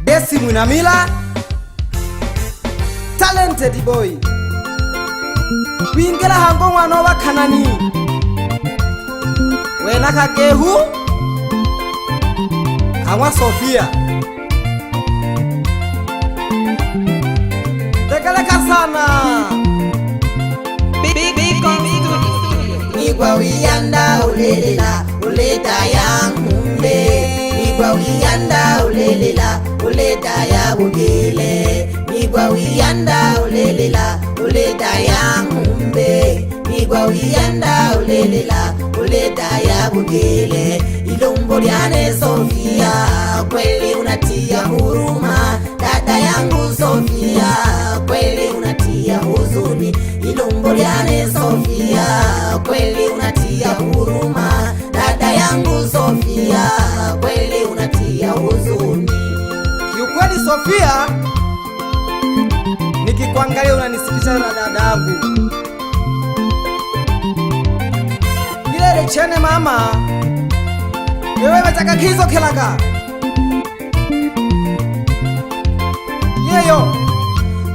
Desi Mwinamila, talented boy. Wingela hango mwana wa Kanani, wena kakehu Hawa Sofia. Tekeleka sana Igwa wiyanda ulelela uleta yangu mbe. Igwa wiyanda ulelela uleta ya bugile. Igwa wiyanda ulelela uleta yangu mbe. Igwa wiyanda ulelela uleta ya bugile. Ilumbo liane Sofia, kweli unatia huruma. Dada yangu Sofia, kweli unatia huzuni. Ilumbo liane Sofia, kweli unatia huruma. Dada yangu Sofia, kweli unatia huzuni. Kiukweli Sofia, nikikuangalia unanisikiza na dada yangu. Ile chene mama, wewe wataka kizo kilaga. Yeyo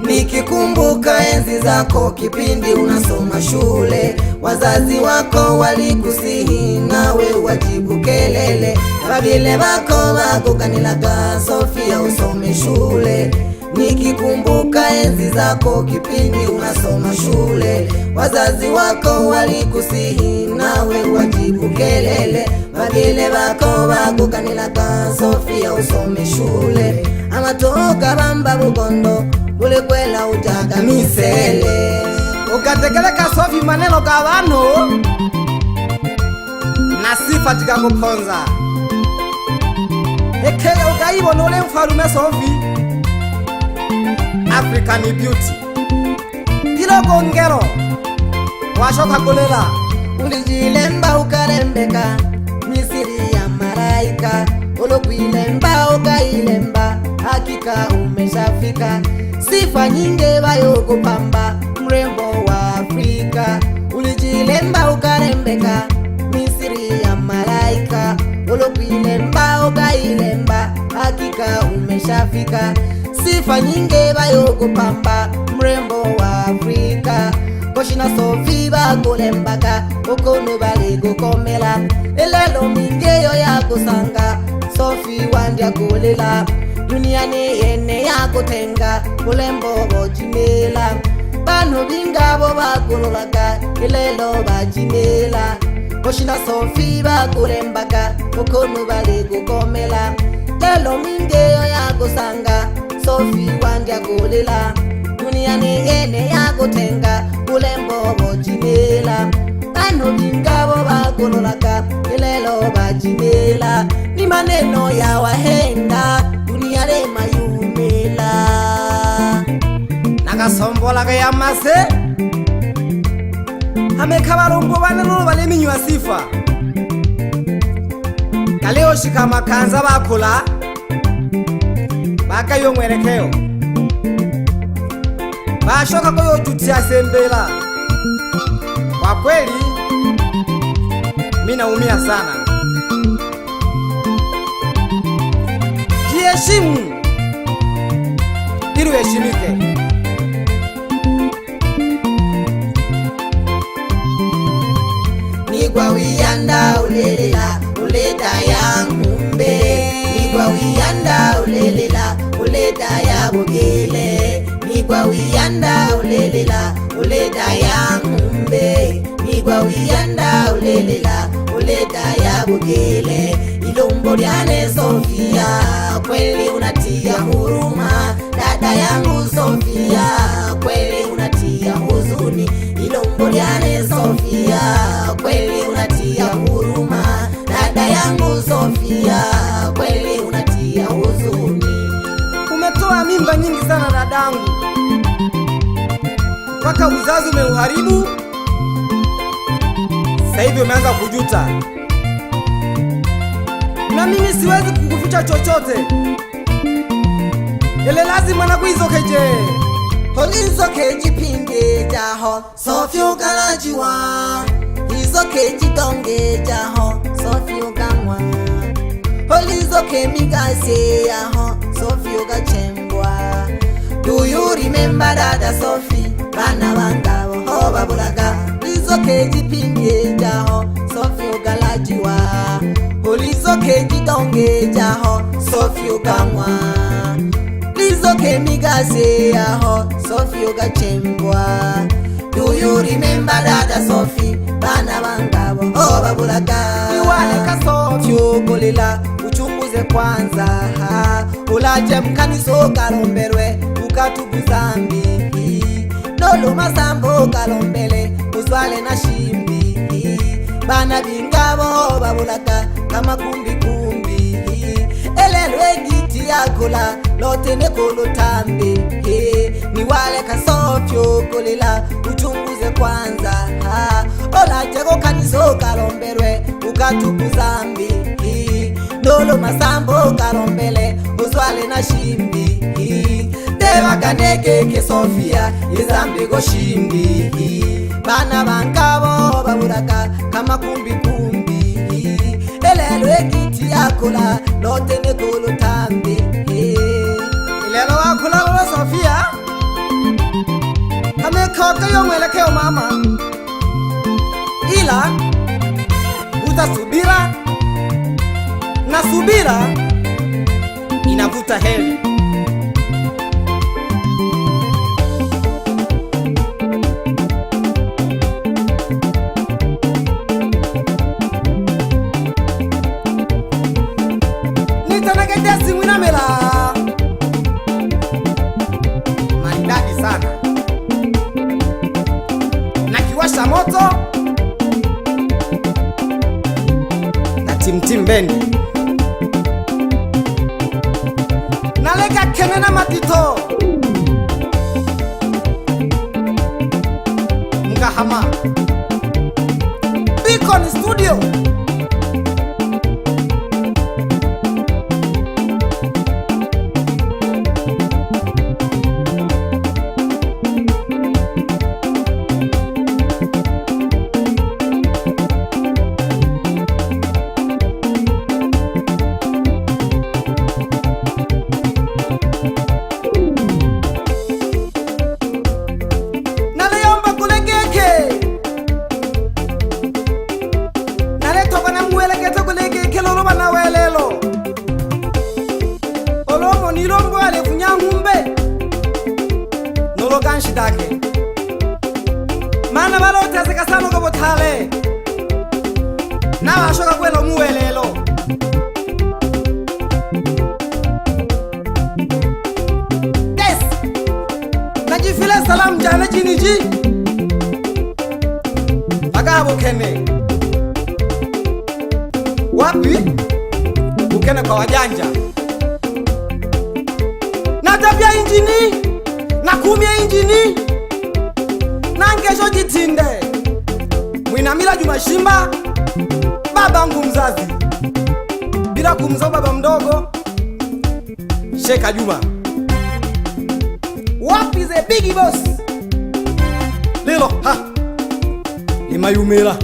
nikikumbuka enzi zako kipindi unasoma shule, wazazi wako walikusihi nawe wajibu kelele. Babile bako bakukanilaga Sofia usome shule. Nikikumbuka enzi zako kipindi unasoma shule, wazazi wako walikusihi nawe wajibu kelele. Babile bako bakukanilaga Sofia usome shule. Amatoka bamba bugondo ule kwela utaga misele. ukatekeleka Sofi maneno ka bantu na sifa tikakuponza. Ekele ukayibona ule mfalume Sofi African beauty. Kilo gongero washoka kulela ulijilemba ukarembeka misiri ya maraika. Ulokwilemba ukailemba hakika umeshafika. Sifa nyinge bayokupamba mrembo wa Afrika. Ulijilemba ukarembeka misiri ya malaika. Ulokwilemba ukailemba hakika umeshafika. Sifa nyinge bayokupamba mrembo wa Afrika. Koshina Sofi bakulembaka ukono bali gukomela. Elelo mingeyo ya kusanga Sofi wandya kulela. Duniani yene ya kutenga ulembo bojimela. Bano bingabo bakulolaka elelo bajimela. Koshina Sofi bakulembaka ukono bali gukomela. Lelo mingeyo ya kusanga Sofi wandya kulela. Duniani yene ya kutenga ulembo bojimela. Bano bingabo bakulolaka elelo bajimela. Ni maneno ya wahenda dunia lema yumela. nakasombola ka yamase hameka balongo banelo baleminywa sifa. Kaleo shikama kanza bakula bakayo mwerekeo bashoka koyo tutia sembela. Kwa kweli mimi naumia sana. Jiheshimu ili uheshimike. Igwa wiyanda ulelela uleta yangu mbe. Igwa wiyanda ulelela uleta ya bugile. Igwa wiyanda ulelela uleta yangu mbe. Igwa wiyanda ulelela uleta ya bugile. Ilumbo liane Sofia, kweli unatia huruma. Dada yangu Sofia, kweli unatia huzuni. Ilumbo liane Sofia, kweli unatia huruma. Dada yangu Sofia, kweli unatia huzuni. Umetoa mimba nyingi sana dadangu, mpaka uzazi umeuharibu. Sasa hivi umeanza kujuta, na mimi siwezi kukuficha chochote. Ele lazima nakuizokeje Holizokeji pinde jaho Sofi ukanajiwa. Izokeji donge jaho Sofi ukanwa. Holizoke migase yaho Sophie ugachembwa. Do you remember Dada Sophie? Bana bangabo hoba bulaga. Holizoke jipinge jaho Sophie ugalajiwa. Holizoke jidonge jaho Sophie ugamwa. Holizoke migase yaho Sophie ugachembwa. Do you remember Dada Sophie? Bana bangabo hoba bulaga. Niwale ka Sophie ugolela uchunguze kwanza. Ulaje mkaniso kalomberwe ukatuguzambi. Nolo masambo kalombele uzwale na shimbi. Bana bingabo babulaka kama kumbi kumbi. Elelwe giti yakola lote nekolo tambi. Niwale ka Sophie kolela uchunguze kwanza. Olaje ko kaniso kalomberwe ukatuguzambi. Nolo masambo kalombele uzwale na shimbi. Deva kaneke ke Sophia izambi go shimbi. Bana bankabo babulaka kama kumbi kumbi. Elelo ekiti yakola lote nekolo tambi. Ilelo wakola lo Sophia kame koka yo mwelekeo mama. Ila utasubira na subira inavuta heri. Nitanagete simu inamela maridadi sana. Nakiwasha moto na timtim bendi. Nalega kenena matito Mgahama Beacon Studio. Nilombo ale kunyangumbe nolo kanshi dake mana balote sekasano ko bothale na bashoka kwelo muwelelo. Yes najifile salam jana jiniji agabo kene wapi ukene kwa wajanja. Natabia injini na kumia injini nangesho jitinde Mwinamila Juma Shimba babangu mzazi bila kumzao baba mdogo Sheka Juma. Wapi ze big boss lilo ha imayumela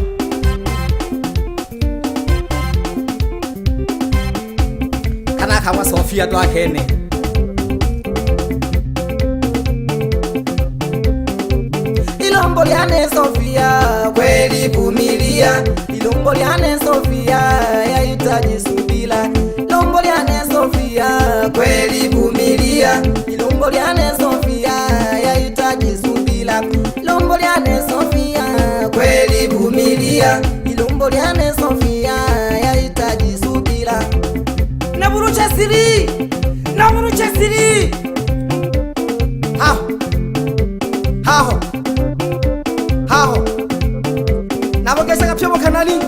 kana kama Sophia to akene. Ilomboliane Sophia kweli vumilia. Ilomboliane Sophia yahitaji subira. Ilomboliane Sophia kweli vumilia. Ilomboliane Sophia yahitaji subira. Ilomboliane Sophia kweli vumilia. Ilomboliane Sophia yahitaji subira. Naburuche siri haho nabogesa kapyobo kanani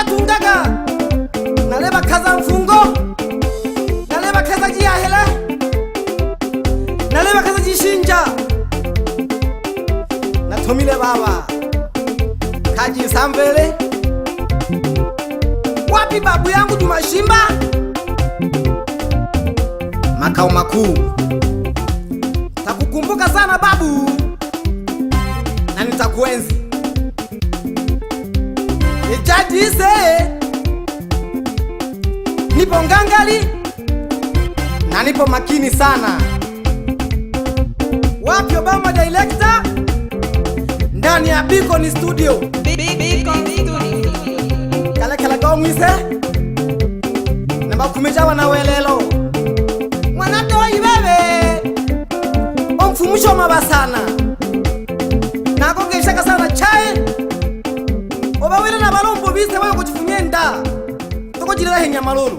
tungaga naleba kaza mfungo, naleba kaza jiyahela, naleba kaza jishinja natomile baba kaji sambele. Wapi babu yangu Juma Shimba? Makao makuu. Takukumbuka sana babu na nitakuenzi. jadise nipo ngangali na nipo makini sana. Wapi Obama director ndani ya Beacon Studio. Kala gongwise na bakumeja wana welelo mwana doi bebe omfumusho mabasana nako ngeshaka sana chai obawira na balombo bise bayo kuchifunyenda toko jirira henya malolo